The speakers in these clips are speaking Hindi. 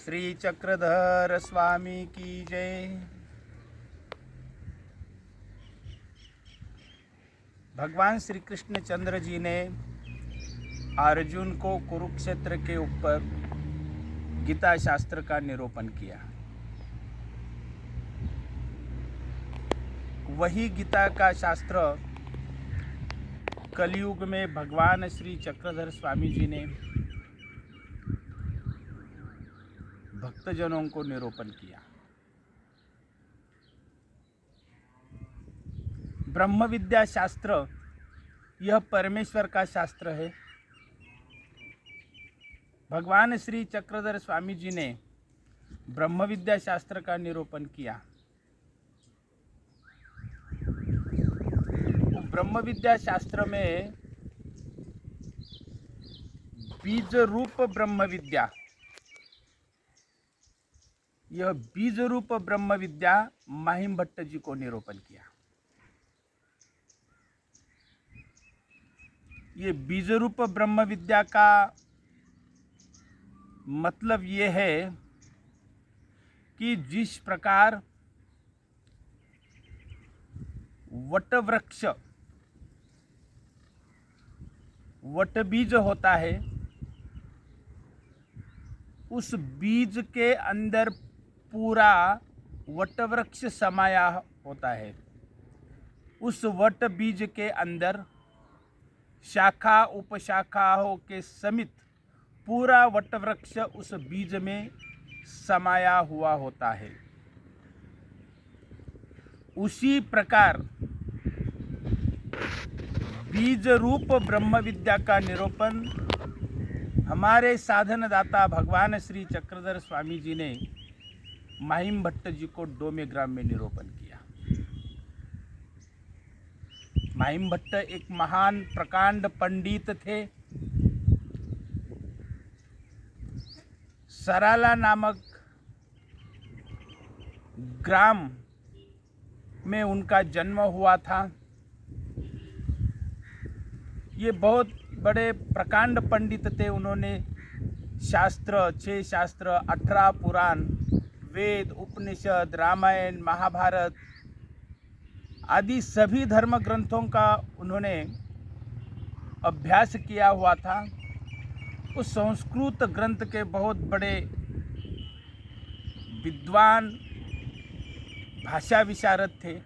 श्री चक्रधर स्वामी की जय। भगवान श्री कृष्ण चंद्र जी ने अर्जुन को कुरुक्षेत्र के ऊपर गीता शास्त्र का निरूपण किया। वही गीता का शास्त्र कलयुग में भगवान श्री चक्रधर स्वामी जी ने भक्तजनों को निरूपण किया। ब्रह्म विद्या शास्त्र यह परमेश्वर का शास्त्र है। भगवान श्री चक्रधर स्वामी जी ने ब्रह्म विद्या शास्त्र का निरूपण किया। ब्रह्म विद्या शास्त्र में बीज रूप ब्रह्म विद्या, यह बीज रूप ब्रह्म विद्या महिम भट्ट जी को निरूपण किया। ये बीज रूप ब्रह्म विद्या का मतलब ये है कि जिस प्रकार वटवृक्ष वट बीज होता है, उस बीज के अंदर पूरा वटवृक्ष समाया होता है। उस वट बीज के अंदर शाखा उपशाखाओं के समेत पूरा वटवृक्ष उस बीज में समाया हुआ होता है। उसी प्रकार बीज रूप ब्रह्म विद्या का निरूपण हमारे साधनदाता भगवान श्री चक्रधर स्वामी जी ने महिम भट्ट जी को डोमेग्राम में निरूपण किया। महिम भट्ट एक महान प्रकांड पंडित थे। सराला नामक ग्राम में उनका जन्म हुआ था। ये बहुत बड़े प्रकांड पंडित थे। उन्होंने शास्त्र, 6 शास्त्र, 18 पुराण, वेद, उपनिषद, रामायण, महाभारत आदि सभी धर्म ग्रंथों का उन्होंने अभ्यास किया हुआ था। उस संस्कृत ग्रंथ के बहुत बड़े विद्वान भाषा विशारद थे।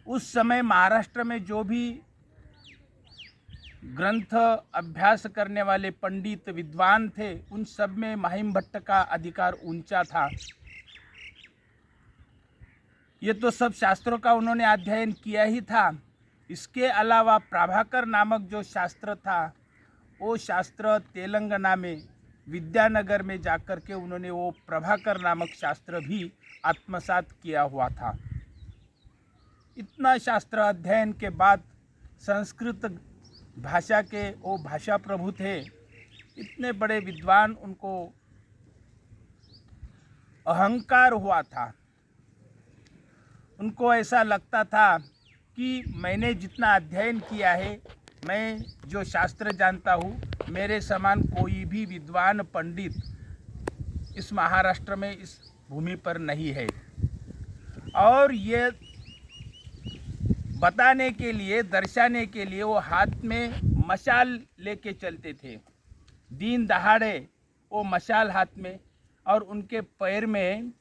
उस समय महाराष्ट्र में जो भी ग्रंथ अभ्यास करने वाले पंडित विद्वान थे, उन सब में महिम भट्ट का अधिकार ऊंचा था। ये तो सब शास्त्रों का उन्होंने अध्ययन किया ही था। इसके अलावा प्रभाकर नामक जो शास्त्र था, वो शास्त्र तेलंगाना में विद्यानगर में जाकर के उन्होंने वो प्रभाकर नामक शास्त्र भी आत्मसात किया हुआ था। इतना शास्त्र अध्ययन के बाद संस्कृत भाषा के वो भाषा प्रभु थे। इतने बड़े विद्वान, उनको अहंकार हुआ था। उनको ऐसा लगता था कि मैंने जितना अध्ययन किया है, मैं जो शास्त्र जानता हूँ, मेरे समान कोई भी विद्वान पंडित इस महाराष्ट्र में, इस भूमि पर नहीं है। और ये बताने के लिए, दर्शाने के लिए वो हाथ में मशाल लेके चलते थे। दिन दहाड़े वो मशाल हाथ में, और उनके पैर में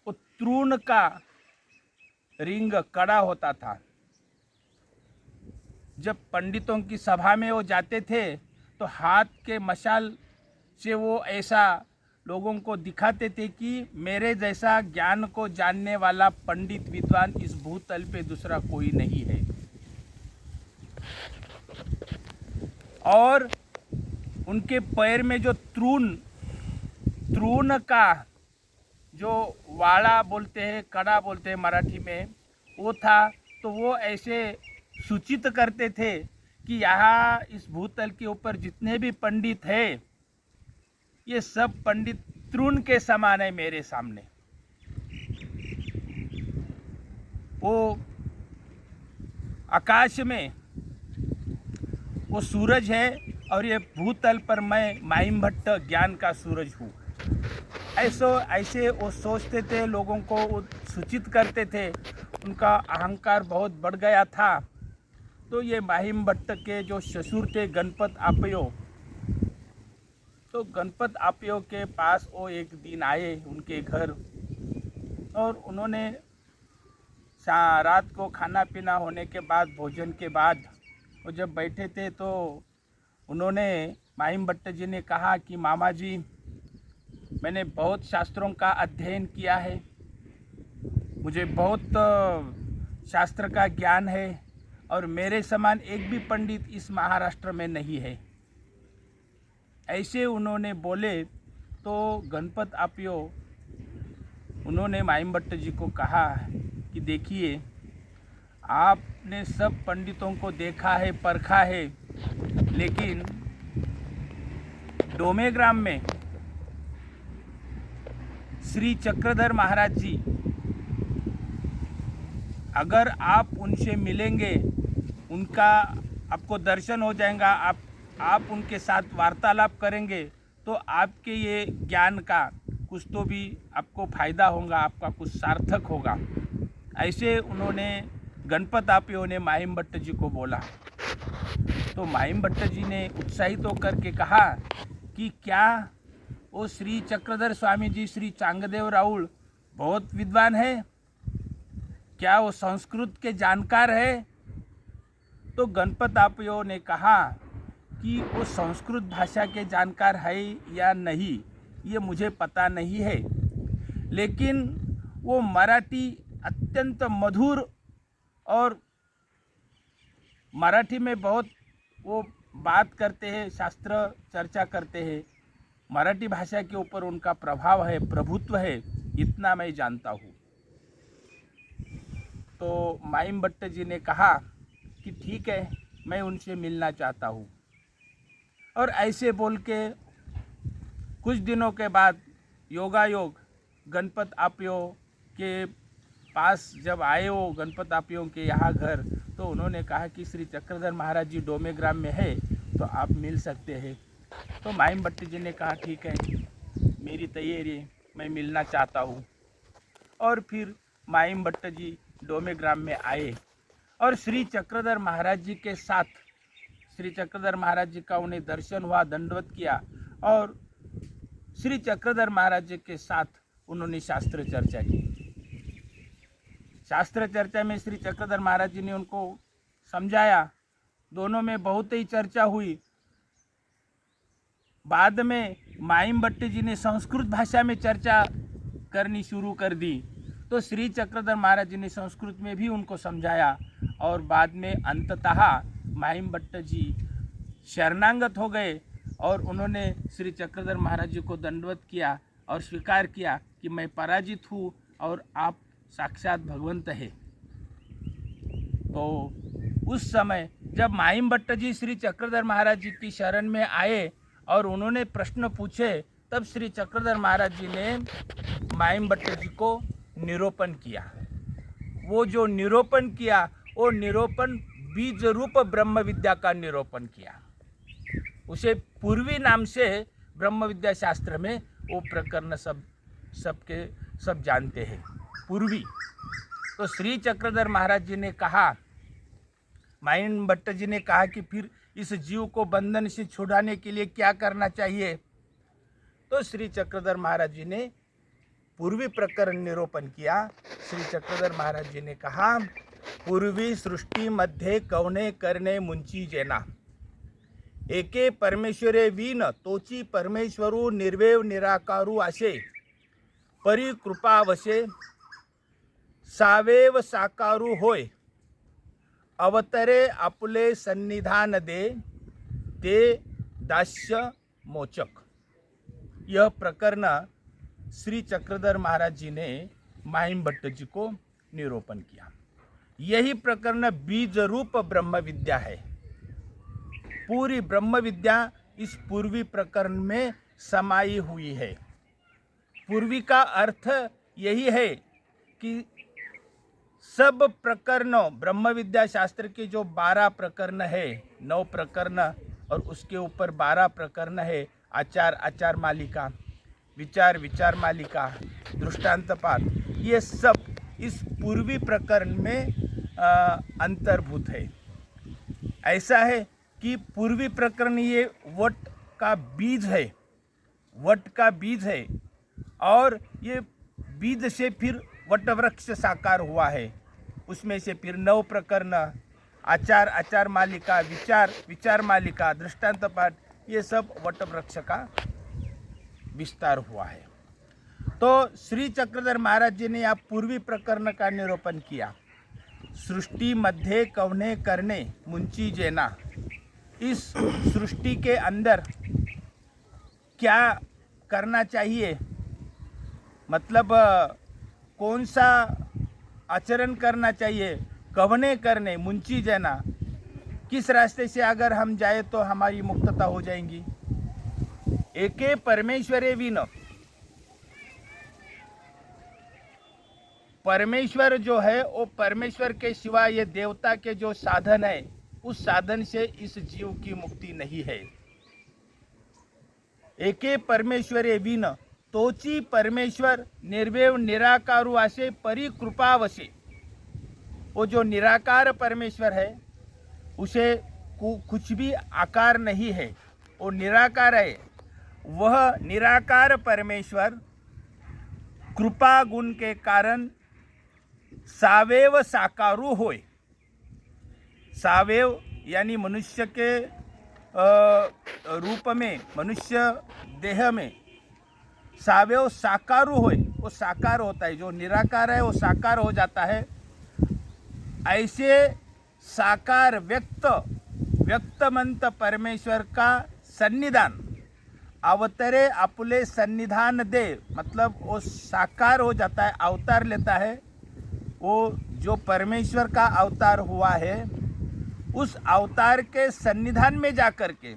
वो तृण का रिंग कड़ा होता था। जब पंडितों की सभा में वो जाते थे तो हाथ के मशाल से वो ऐसा लोगों को दिखाते थे कि मेरे जैसा ज्ञान को जानने वाला पंडित विद्वान इस भूतल पे दूसरा कोई नहीं है। और उनके पैर में जो तृण का जो वाड़ा बोलते हैं, कड़ा बोलते हैं मराठी में, वो था। तो वो ऐसे सूचित करते थे कि यहाँ इस भूतल के ऊपर जितने भी पंडित हैं, ये सब पंडित तृण के समान है मेरे सामने। वो आकाश में वो सूरज है, और ये भूतल पर मैं माहिम भट्ट ज्ञान का सूरज हूँ। ऐसे वो सोचते थे, लोगों को वो सूचित करते थे। उनका अहंकार बहुत बढ़ गया था। तो ये माहिम भट्ट के जो ससुर थे गणपत आपयो, तो गणपत आपयो के पास वो एक दिन आए उनके घर, और उन्होंने रात को खाना पीना होने के बाद, भोजन के बाद वो जब बैठे थे, तो उन्होंने माहिम भट्ट जी ने कहा कि मामा जी, मैंने बहुत शास्त्रों का अध्ययन किया है, मुझे बहुत शास्त्र का ज्ञान है, और मेरे समान एक भी पंडित इस महाराष्ट्र में नहीं है। ऐसे उन्होंने बोले। तो गणपत आपयो, उन्होंने माहिम भट्ट जी को कहा कि देखिए, आपने सब पंडितों को देखा है, परखा है, लेकिन डोमेग्राम में श्री चक्रधर महाराज जी, अगर आप उनसे मिलेंगे, उनका आपको दर्शन हो जाएगा, आप उनके साथ वार्तालाप करेंगे, तो आपके ये ज्ञान का कुछ तो भी आपको फ़ायदा होगा, आपका कुछ सार्थक होगा। ऐसे उन्होंने गणपत आपयो ने माहिम भट्ट जी को बोला। तो माहिम भट्ट जी ने उत्साहित होकर के कहा कि क्या वो श्री चक्रधर स्वामी जी, श्री चांगदेव राउल बहुत विद्वान है? क्या वो संस्कृत के जानकार है? तो गणपत आपयो ने कहा कि वो संस्कृत भाषा के जानकार है या नहीं, ये मुझे पता नहीं है, लेकिन वो मराठी अत्यंत मधुर, और मराठी में बहुत वो बात करते हैं, शास्त्र चर्चा करते हैं, मराठी भाषा के ऊपर उनका प्रभाव है, प्रभुत्व है, इतना मैं जानता हूँ। तो माहिम भट्ट जी ने कहा कि ठीक है, मैं उनसे मिलना चाहता हूँ। और ऐसे बोल के कुछ दिनों के बाद योगायोग गणपत आपयो के पास जब आए, वो गणपत आपयो के यहाँ घर, तो उन्होंने कहा कि श्री चक्रधर महाराज जी डोमेग्राम में है, तो आप मिल सकते हैं। तो माहिम भट्ट जी ने कहा ठीक है, मेरी तैयारी, मैं मिलना चाहता हूँ। और फिर माहिम भट्ट जी डोमेग्राम में आए, और श्री चक्रधर महाराज जी के साथ, श्री चक्रधर महाराज जी का उन्हें दर्शन हुआ, दंडवत किया, और श्री चक्रधर महाराज जी के साथ उन्होंने शास्त्र चर्चा की। शास्त्र चर्चा में श्री चक्रधर महाराज जी ने उनको समझाया, दोनों में बहुत ही चर्चा हुई। बाद में माहिम भट्ट जी ने संस्कृत भाषा में चर्चा करनी शुरू कर दी, तो श्री चक्रधर महाराज जी ने संस्कृत में भी उनको समझाया, और बाद में अंततः माहिम भट्ट जी शरणागत हो गए, और उन्होंने श्री चक्रधर महाराज जी को दंडवत किया और स्वीकार किया कि मैं पराजित हूँ और आप साक्षात भगवंत है। तो उस समय जब माहिम भट्ट जी श्री चक्रधर महाराज जी की शरण में आए और उन्होंने प्रश्न पूछे, तब श्री चक्रधर महाराज जी ने माहिम भट्ट जी को निरूपण किया। वो जो निरूपण किया, वो निरूपण बीज रूप ब्रह्म विद्या का निरूपण किया। उसे पूर्वी नाम से ब्रह्म विद्या शास्त्र में वो प्रकरण सब जानते हैं, पूर्वी। तो श्री चक्रधर महाराज जी ने कहा, माहिम भट्ट जी ने कहा कि फिर इस जीव को बंधन से छुड़ाने के लिए क्या करना चाहिए? तो श्री चक्रधर महाराज जी ने पूर्वी प्रकरण निरूपण किया। श्री चक्रधर महाराज जी ने कहा, पूर्वी सृष्टी मध्ये कवने करणे मुंची जेना, एके परमेश्वरे वीन तोची परमेश्वरू निर्वेव निराकारू असे, परी कृपावशे सावेव साकारू होय, अवतरे आपुले सन्निधान दे, ते दास्य मोचक। यह प्रकरण श्री चक्रधर महाराज जी ने माहिम भट्ट जी को निरूपण किया। यही प्रकरण बीज रूप ब्रह्म विद्या है। पूरी ब्रह्म विद्या इस पूर्वी प्रकरण में समाई हुई है। पूर्वी का अर्थ यही है कि सब प्रकरणों, ब्रह्म विद्या शास्त्र के जो 12 प्रकरण है, 9 प्रकरण और उसके ऊपर 12 प्रकरण है। आचार आचार मालिका, विचार विचार मालिका, दृष्टांतपात, ये सब इस पूर्वी प्रकरण में अंतर्भूत है। ऐसा है कि पूर्वी प्रकरण ये वट का बीज है, वट का बीज है, और ये बीज से फिर वट वृक्ष साकार हुआ है। उसमें से फिर 9 प्रकरण, आचार आचार मालिका, विचार विचार मालिका, दृष्टांत पाठ, ये सब वट वृक्ष का विस्तार हुआ है। तो श्री चक्रधर महाराज जी ने यहाँ पूर्वी प्रकरण का निरूपण किया। सृष्टि मध्ये कवने करने मुंची जेना, इस सृष्टि के अंदर क्या करना चाहिए, मतलब कौन सा आचरण करना चाहिए, कवने करने मुंची जेना, किस रास्ते से अगर हम जाए तो हमारी मुक्तता हो जाएंगी। एके परमेश्वरे विन, परमेश्वर जो है वो परमेश्वर के सिवा ये देवता के जो साधन है, उस साधन से इस जीव की मुक्ति नहीं है। एके परमेश्वरे विन, तोची परमेश्वर निर्वैव निराकारु असे परिकृपावशे, वो जो निराकार परमेश्वर है उसे कुछ भी आकार नहीं है, वो निराकार है। वह निराकार परमेश्वर कृपा गुण के कारण सावेव साकारु होय। सावेव यानी मनुष्य के रूप में, मनुष्य देह में सावेव साकारु होय, वो साकार होता है। जो निराकार है वो साकार हो जाता है। ऐसे साकार व्यक्तमंत परमेश्वर का सन्निधान अवतरे अपले सन्निधान दे, मतलब वो साकार हो जाता है, अवतार लेता है। वो जो परमेश्वर का अवतार हुआ है, उस अवतार के सन्निधान में जाकर के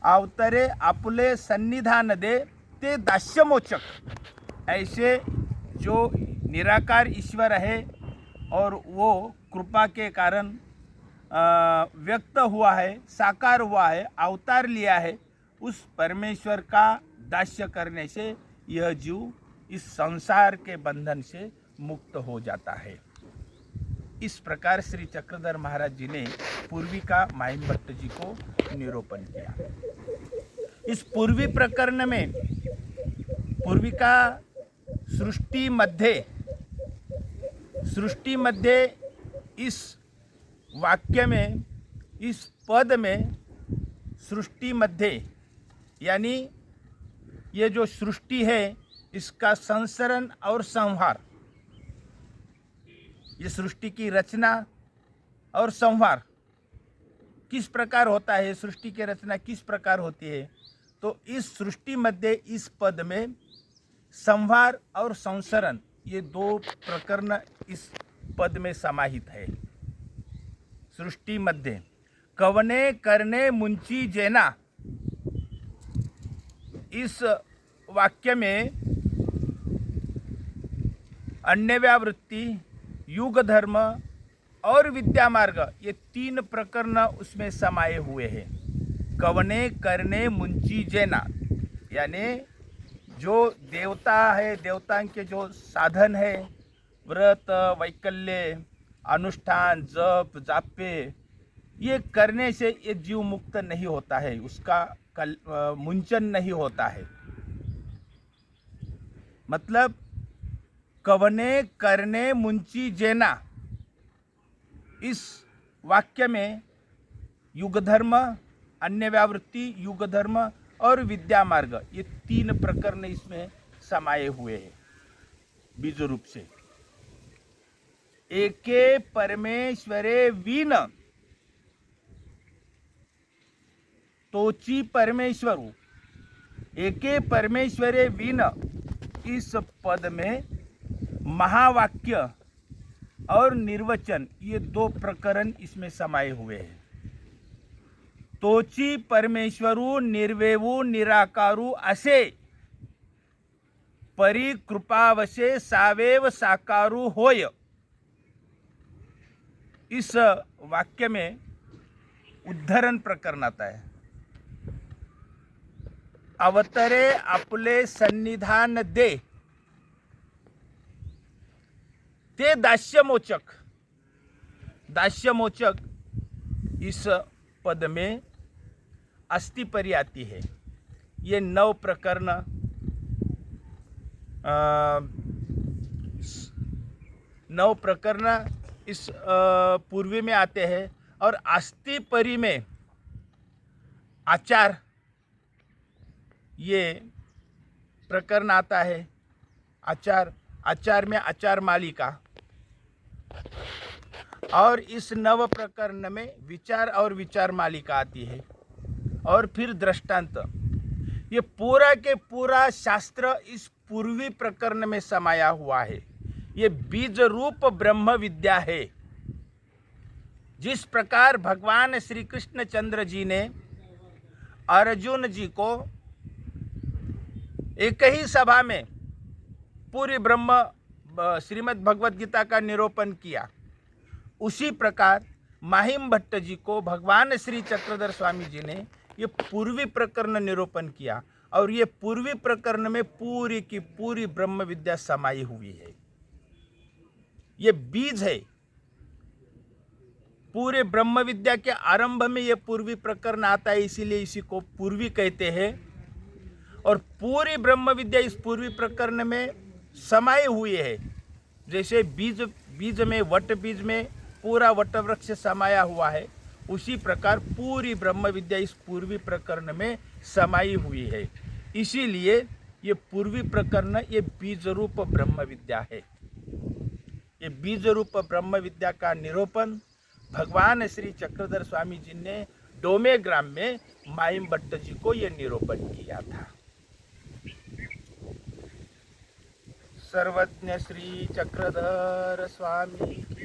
अवतरे अपले सन्निधान दे ते दास्यमोचक, ऐसे जो निराकार ईश्वर है और वो कृपा के कारण व्यक्त हुआ है, साकार हुआ है, अवतार लिया है, उस परमेश्वर का दास्य करने से यह जीव इस संसार के बंधन से मुक्त हो जाता है। इस प्रकार श्री चक्रधर महाराज जी ने पूर्वी का माहिम भट्ट जी को निरूपण किया। इस पूर्वी प्रकरण में पूर्वी का सृष्टि मध्य इस वाक्य में, इस पद में सृष्टि मध्य यानी ये जो सृष्टि है इसका संसरण और संहार, ये सृष्टि की रचना और संहार किस प्रकार होता है, सृष्टि की रचना किस प्रकार होती है, तो इस सृष्टि मध्य इस पद में संहार और संसरण ये 2 प्रकरण इस पद में समाहित है। सृष्टि मध्य कवने करने मुंची जेना, इस वाक्य में अन्य व्यावृत्ति, युग धर्म और विद्या मार्ग ये 3 प्रकरण उसमें समाये हुए हैं। कवने करने मुंची जेना यानी जो देवता है, देवता के जो साधन है, व्रत वैकल्य अनुष्ठान जप जापे, ये करने से ये जीव मुक्त नहीं होता है, उसका मुंचन नहीं होता है। मतलब कवने करने मुंची जेना, इस वाक्य में युग धर्म, अन्य व्यावृत्ति, युग धर्म और विद्या मार्ग ये 3 प्रकरण इसमें समाये हुए हैं बीज रूप से। एके परमेश्वरे विन, तोची परमेश्वरु, एके परमेश्वरे विन, इस पद में महावाक्य और निर्वचन ये 2 प्रकरण इसमें समाये हुए हैं। तोची परमेश्वरु निर्वैवु निराकारु असे परिकृपावशे सावेव साकारु होय। इस वाक्य में उद्धरण प्रकरण आता है। अवतरे आपले सन्निधान दे, ते दास्यमोचक। दास्यमोचक इस पद में अस्थि परी आती है। ये 9 प्रकरण 9 प्रकरण इस पूर्वी में आते हैं और अस्थि परी में आचार ये प्रकरण आता है। आचार में आचार मालिका, और इस 9 प्रकरण में विचार और विचार मालिका आती है, और फिर दृष्टांत। ये पूरा के पूरा शास्त्र इस पूर्वी प्रकरण में समाया हुआ है। ये बीज रूप ब्रह्म विद्या है। जिस प्रकार भगवान श्री कृष्ण चंद्र जी ने अर्जुन जी को एक ही सभा में पूरी श्रीमद् भगवत गीता का निरूपण किया, उसी प्रकार माहिम भट्ट जी को भगवान श्री चक्रधर स्वामी जी ने ये पूर्वी प्रकरण निरूपण किया, और ये पूर्वी प्रकरण में पूरी की पूरी ब्रह्म विद्या समाई हुई है। ये बीज है। पूरे ब्रह्म विद्या के आरंभ में ये पूर्वी प्रकरण आता है, इसीलिए इसी को पूर्वी कहते हैं। और पूरी ब्रह्म विद्या इस पूर्वी प्रकरण में समाई हुई है। जैसे बीज में, वट बीज में पूरा वट वृक्ष समाया हुआ है, उसी प्रकार पूरी ब्रह्म विद्या इस पूर्वी प्रकरण में समाई हुई है। इसीलिए ये पूर्वी प्रकरण ये बीज रूप ब्रह्म विद्या है। ये बीज रूप ब्रह्म विद्या का निरूपण भगवान श्री चक्रधर स्वामी जी ने डोमे ग्राम में माहिम भट्ट जी को ये निरूपण किया था। सर्वज्ञ श्री चक्रधर स्वामी की